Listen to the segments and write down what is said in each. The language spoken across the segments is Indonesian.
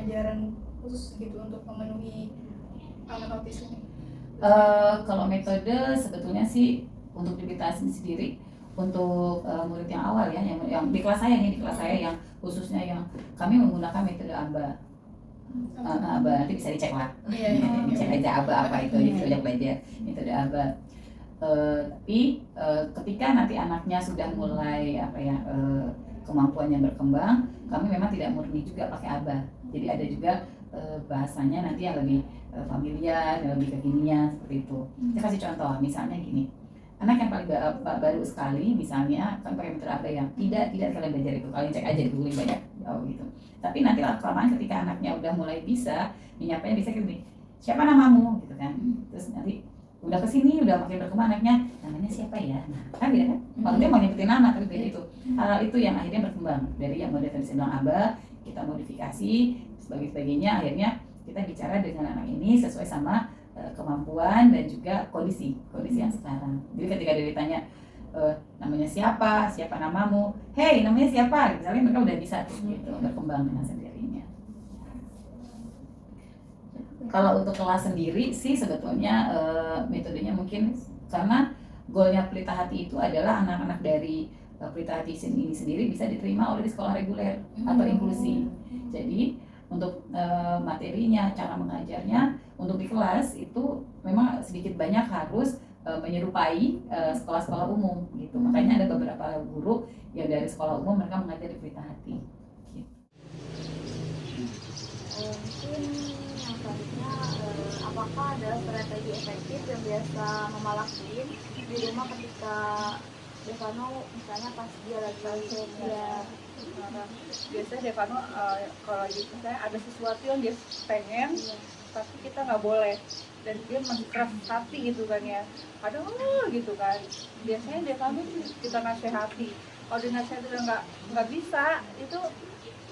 pengajaran khusus gitu untuk memenuhi anak autis ini? Kalau metode sebetulnya sih untuk di kita sendiri untuk murid yang awal ya, yang di kelas saya nih, di kelas saya yang khususnya yang kami menggunakan metode ABA. ABA nanti bisa dicek lah, dicek aja ABA apa itu, jadi sudah belajar metode ABA. Tapi ketika nanti anaknya sudah mulai kemampuannya berkembang, kami memang tidak murni juga pakai ABA. Jadi ada juga bahasanya nanti yang lebih familiar, yang lebih kekinian seperti itu. Saya kasih contoh, misalnya gini, anak yang paling baru sekali, misalnya kan pakai metode ABA yang tidak kalian belajar itu, kalian cek aja di Google banyak gitu. Tapi nanti lama-kelamaan ketika anaknya udah mulai bisa, menyapanya bisa gini, siapa namamu gitu kan, terus nanti udah kesini udah makin berkembang anaknya, namanya siapa ya, nah kan beda kan, kalau dia mau nyebutin nama tapi beda itu. Hal itu yang akhirnya berkembang dari yang model tadi saya bilang ABA, kita modifikasi sebagainya, akhirnya kita bicara dengan anak ini sesuai sama kemampuan dan juga kondisi yang sekarang. Jadi ketika dia ditanya namanya siapa namamu, hey namanya siapa, misalnya mereka udah bisa gitu berkembang dengan sendirinya. Kalau untuk kelas sendiri sih sebetulnya metodenya mungkin karena goalnya Pelita Hati itu adalah anak-anak dari Pelita Hati ini sendiri bisa diterima oleh di sekolah reguler atau inklusi. Jadi untuk materinya, cara mengajarnya untuk di kelas itu memang sedikit banyak harus menyerupai sekolah-sekolah umum gitu. Makanya ada beberapa guru yang dari sekolah umum mereka mengajar di Pelita Hati. Gitu. Mungkin yang selanjutnya, apakah ada strategi efektif yang biasa Mama lakuin di rumah ketika Devano misalnya pas dia lagi ya? Biasanya Devano kalau gitu saya ada sesuatu yang dia pengen tapi kita nggak boleh dan dia masih keras hati gitu kan ya, aduh gitu kan. Biasanya Devano kita nasihati, kalau dinasihati udah nggak bisa itu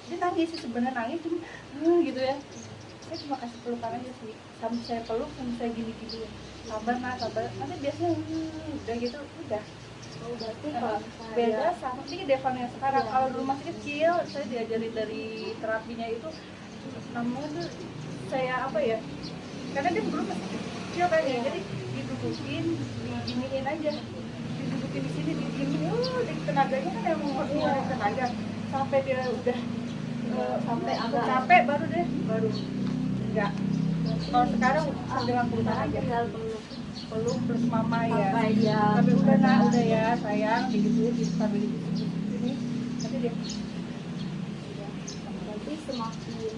dia nangis sih, sebenarnya nangis cuma gitu ya. Saya cuma kasih pelukan aja sih, sambil saya peluk sambil saya gini-gini, sabar nanti biasanya udah gitu udah. Oh, berarti kalau beda sama sih Devano yang sekarang. Kalau dulu masih kecil saya diajarin dari terapinya itu namanya tuh saya apa ya, karena dia belum masih kecil kan ya, jadi didudukin diginiin aja, didudukin di sini diginiin, tenaganya kan yang mengurangi tenaga sampai dia udah sampai agak capek baru enggak. Kalau sekarang dengan pelukan aja, peluk terus mama ya, tapi udah ya sayang digituin sambil ini nanti dia berarti semakin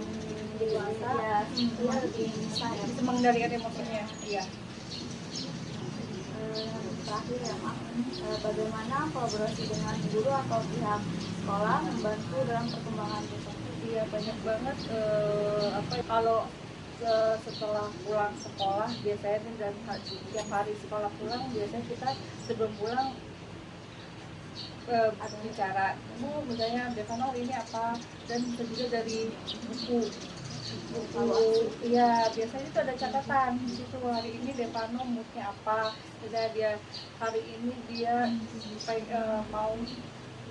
dewasa dia lebih bisa mengendalikan emosinya. Iya. Terakhir ya Mak, bagaimana kolaborasi dengan guru atau pihak sekolah membantu dalam perkembangan Devano? Iya banyak banget kalau setelah pulang sekolah biasanya dan tiap hari sekolah pulang biasanya kita sebelum pulang bicara misalnya Devano ini apa, dan bisa juga dari buku ya biasanya itu ada catatan di situ, hari ini Devano moodnya apa, misalnya dia hari ini dia mau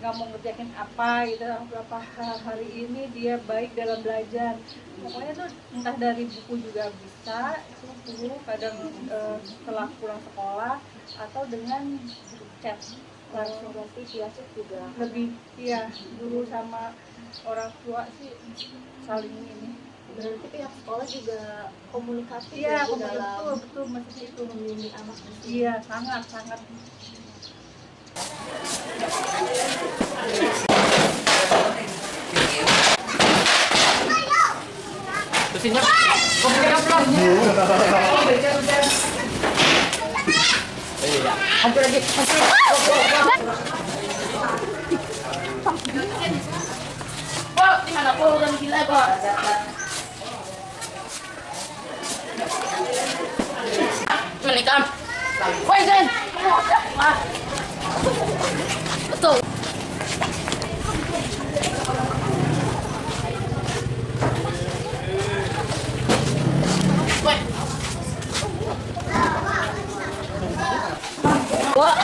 nggak mau ngerjain apa gitu, berapa hari ini dia baik dalam belajar, pokoknya tuh entah dari buku juga bisa itu kadang setelah pulang sekolah atau dengan chat langsung. Berarti biasa juga lebih iya guru sama orang tua sih saling ini. Berarti pihak sekolah juga komunikatif Iya, dalam betul masih itu membimbing anak. Iya, sangat. Terusnya, komunikasi apa? Hampir lagi. Kok di mana kok udah gila kok? Menikam. Woi, Zen. Betul. Wah.